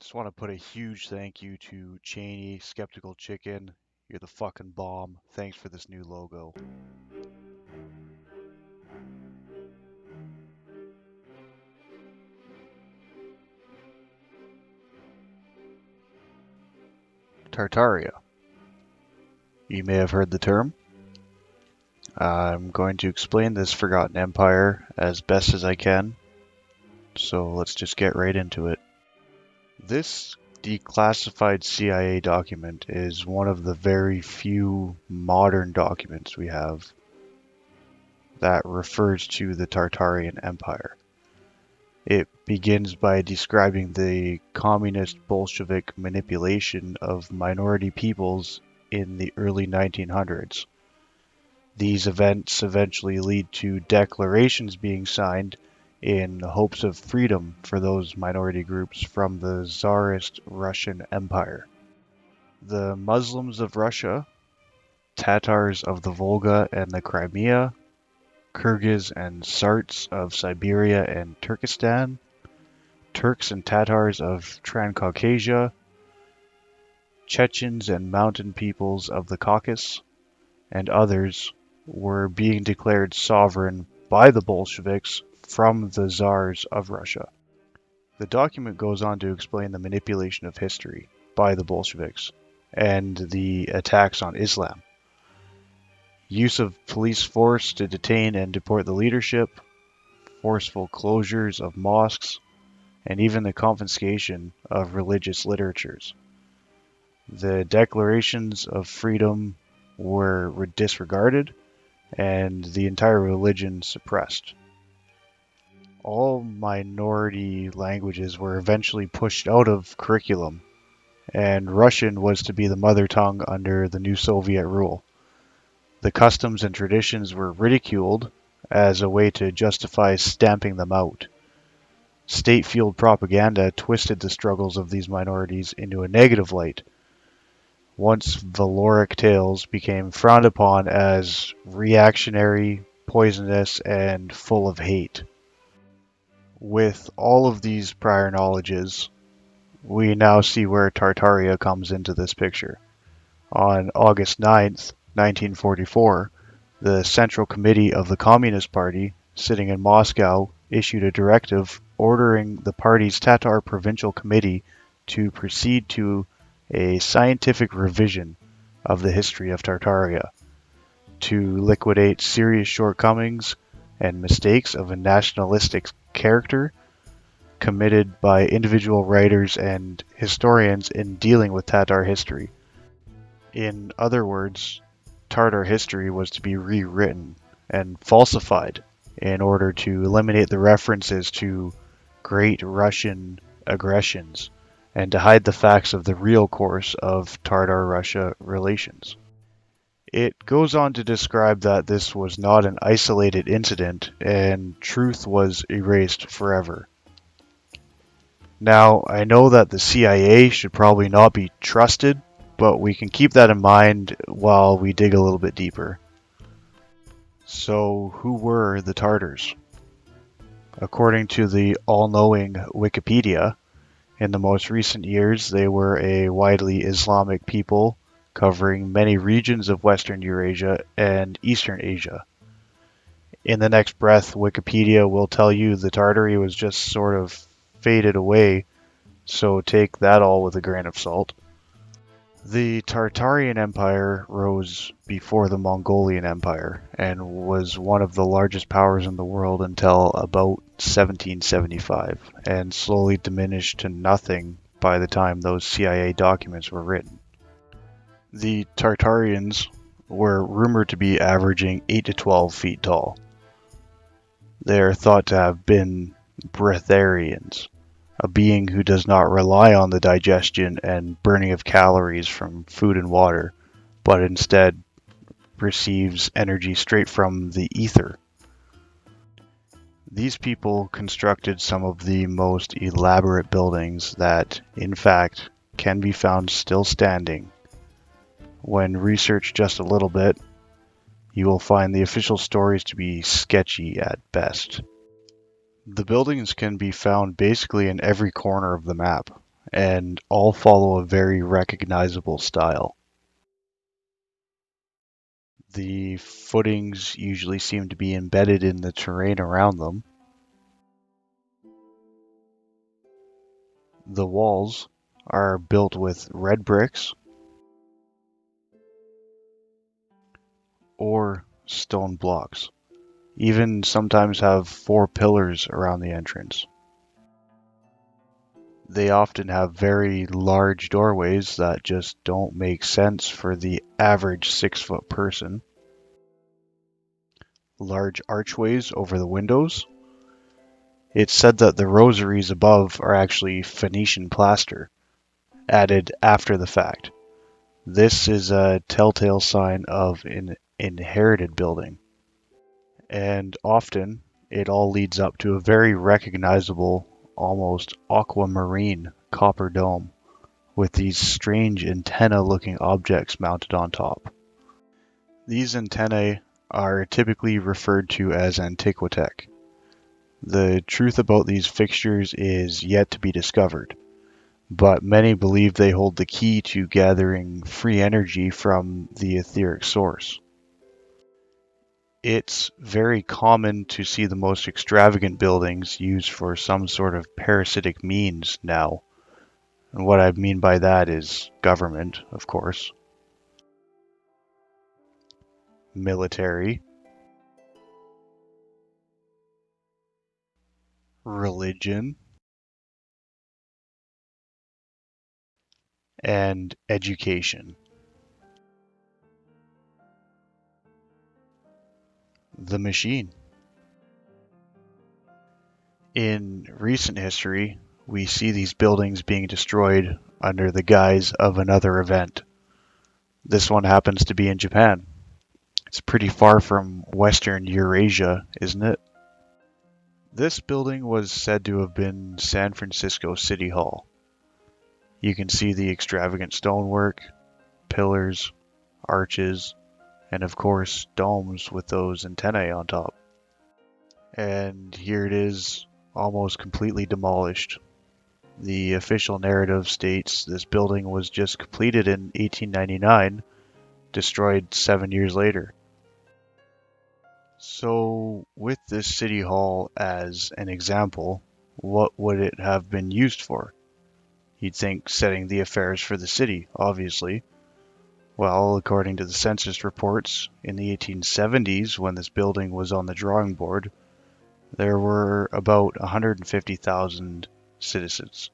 Just want to put a huge thank you to Cheney, Skeptical Chicken. You're the fucking bomb. Thanks for this new logo. Tartaria. You may have heard the term. I'm going to explain this forgotten empire as best as I can, so let's just get right into it. This declassified CIA document is one of the very few modern documents we have that refers to the Tartarian Empire. It begins by describing the communist Bolshevik manipulation of minority peoples in the early 1900s. These events eventually lead to declarations being signed in hopes of freedom for those minority groups from the Tsarist Russian Empire. The Muslims of Russia, Tatars of the Volga and the Crimea, Kyrgyz and Sarts of Siberia and Turkestan, Turks and Tatars of Transcaucasia, Chechens and mountain peoples of the Caucasus, and others were being declared sovereign by the Bolsheviks from the Tsars of Russia. The document goes on to explain the manipulation of history by the Bolsheviks and the attacks on Islam, use of police force to detain and deport the leadership, forceful closures of mosques, and even the confiscation of religious literatures. The declarations of freedom were disregarded and the entire religion suppressed. All minority languages were eventually pushed out of curriculum, and Russian was to be the mother tongue under the new Soviet rule. The customs and traditions were ridiculed as a way to justify stamping them out. State-fueled propaganda twisted the struggles of these minorities into a negative light. Once valoric tales became frowned upon as reactionary, poisonous, and full of hate. With all of these prior knowledges, we now see where Tartaria comes into this picture. On August 9th, 1944, the Central Committee of the Communist Party, sitting in Moscow, issued a directive ordering the party's Tatar Provincial Committee to proceed to a scientific revision of the history of Tartaria, to liquidate serious shortcomings and mistakes of a nationalistic character committed by individual writers and historians in dealing with Tatar history. In other words, Tartar history was to be rewritten and falsified in order to eliminate the references to great Russian aggressions and to hide the facts of the real course of Tartar-Russia relations. It goes on to describe that this was not an isolated incident and truth was erased forever. Now, I know that the CIA should probably not be trusted, but we can keep that in mind while we dig a little bit deeper. So, who were the Tartars? According to the all-knowing Wikipedia, in the most recent years they were a widely Islamic people covering many regions of Western Eurasia and Eastern Asia. In the next breath, Wikipedia will tell you the Tartary was just sort of faded away, so take that all with a grain of salt. The Tartarian Empire rose before the Mongolian Empire and was one of the largest powers in the world until about 1775, and slowly diminished to nothing by the time those CIA documents were written. The Tartarians were rumored to be averaging 8 to 12 feet tall. They are thought to have been breatharians, a being who does not rely on the digestion and burning of calories from food and water, but instead receives energy straight from the ether. These people constructed some of the most elaborate buildings that, in fact, can be found still standing. When researched just a little bit, you will find the official stories to be sketchy at best. The buildings can be found basically in every corner of the map, and all follow a very recognizable style. The footings usually seem to be embedded in the terrain around them. The walls are built with red bricks or stone blocks, even sometimes have 4 pillars around the entrance. They often have very large doorways that just don't make sense for the average 6-foot person. Large archways over the windows. It's said that the rosaries above are actually Phoenician plaster, added after the fact. This is a telltale sign of an inherited building, and often it all leads up to a very recognizable, almost aquamarine copper dome with these strange antenna-looking objects mounted on top. These antennae are typically referred to as antiquitech. The truth about these fixtures is yet to be discovered, but many believe they hold the key to gathering free energy from the etheric source. It's very common to see the most extravagant buildings used for some sort of parasitic means now. And what I mean by that is government, of course, military, religion, and education. The machine. In recent history, we see these buildings being destroyed under the guise of another event. This one happens to be in Japan. It's pretty far from Western Eurasia, isn't it? This building was said to have been San Francisco City Hall. You can see the extravagant stonework, pillars, arches, and of course domes with those antennae on top. And here it is, almost completely demolished. The official narrative states this building was just completed in 1899, destroyed 7 years later. So, with this city hall as an example, what would it have been used for? You'd think setting the affairs for the city, obviously. Well, according to the census reports, in the 1870s, when this building was on the drawing board, there were about 150,000 citizens.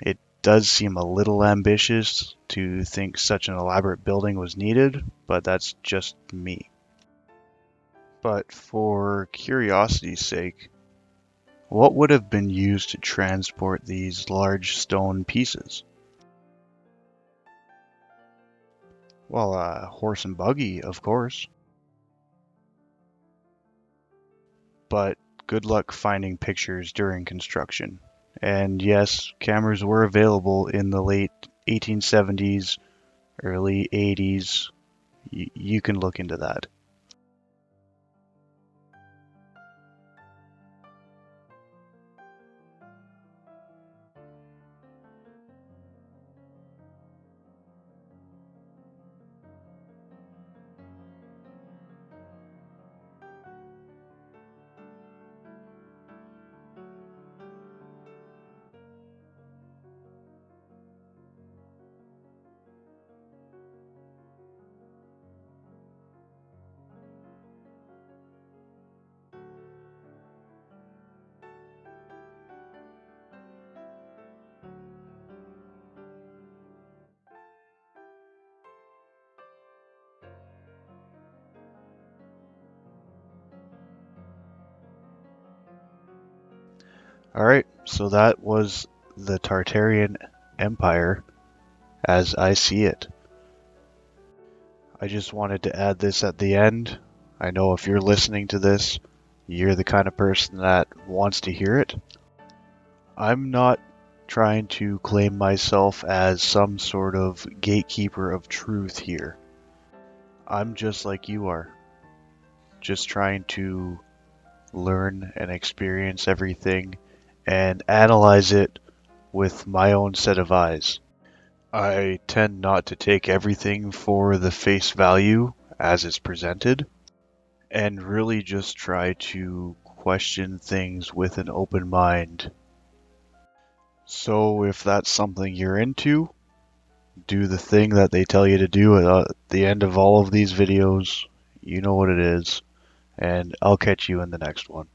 It does seem a little ambitious to think such an elaborate building was needed, but that's just me. But for curiosity's sake, what would have been used to transport these large stone pieces? Well, a horse and buggy, of course. But good luck finding pictures during construction. And yes, cameras were available in the late 1870s, early 80s. You can look into that. Alright, so that was the Tartarian Empire as I see it. I just wanted to add this at the end. I know if you're listening to this, you're the kind of person that wants to hear it. I'm not trying to claim myself as some sort of gatekeeper of truth here. I'm just like you are, just trying to learn and experience everything and analyze it with my own set of eyes. I tend not to take everything for the face value as it's presented, and really just try to question things with an open mind. So if that's something you're into, do the thing that they tell you to do at the end of all of these videos. You know what it is, and I'll catch you in the next one.